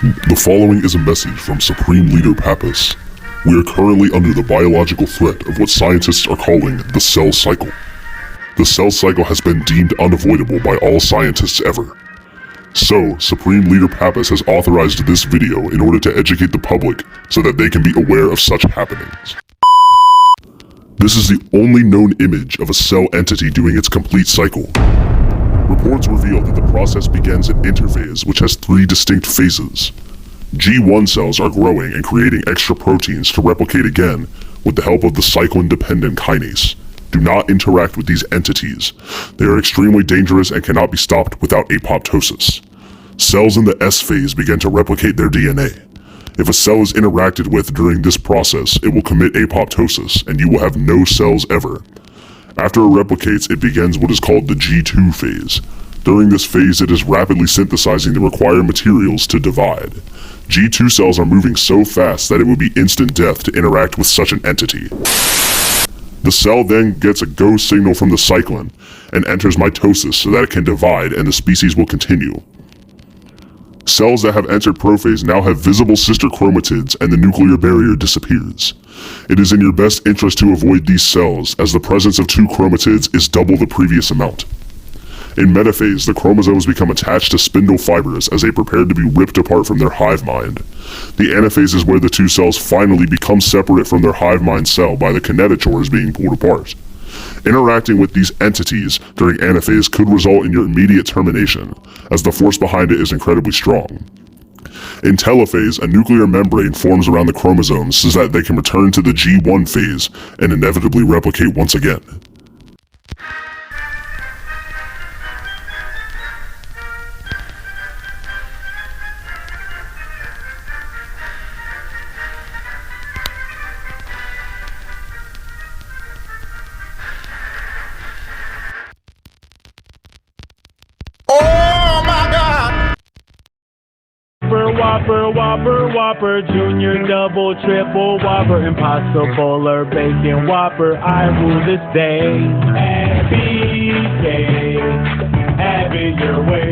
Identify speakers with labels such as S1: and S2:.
S1: The following is a message from Supreme Leader Pappas. We are currently under the biological threat of what scientists are calling the cell cycle. The cell cycle has been deemed unavoidable by all scientists ever. So, Supreme Leader Pappas has authorized this video in order to educate the public so that they can be aware of such happenings. This is the only known image of a cell entity doing its complete cycle. Reports reveal that the process begins in interphase, which has 3 distinct phases. G1 cells are growing and creating extra proteins to replicate again with the help of the cyclin-dependent kinase. Do not interact with these entities. They are extremely dangerous and cannot be stopped without apoptosis. Cells in the S phase begin to replicate their DNA. If a cell is interacted with during this process, it will commit apoptosis, and you will have no cells ever. After it replicates, it begins what is called the G2 phase. During this phase, it is rapidly synthesizing the required materials to divide. G2 cells are moving so fast that it would be instant death to interact with such an entity. The cell then gets a go signal from the cyclin and enters mitosis so that it can divide and the species will continue. Cells that have entered prophase now have visible sister chromatids and the nuclear barrier disappears. It is in your best interest to avoid these cells, as the presence of 2 chromatids is double the previous amount. In metaphase, the chromosomes become attached to spindle fibers as they prepare to be ripped apart from their hive mind. The anaphase is where the 2 cells finally become separate from their hive mind cell by the kinetochores being pulled apart. Interacting with these entities during anaphase could result in your immediate termination, as the force behind it is incredibly strong. In telophase, a nuclear membrane forms around the chromosomes so that they can return to the G1 phase and inevitably replicate once again.
S2: Whopper, Junior, Double, Triple, Whopper, Impossible or Bacon Whopper, I rule this day. BK, have it your way.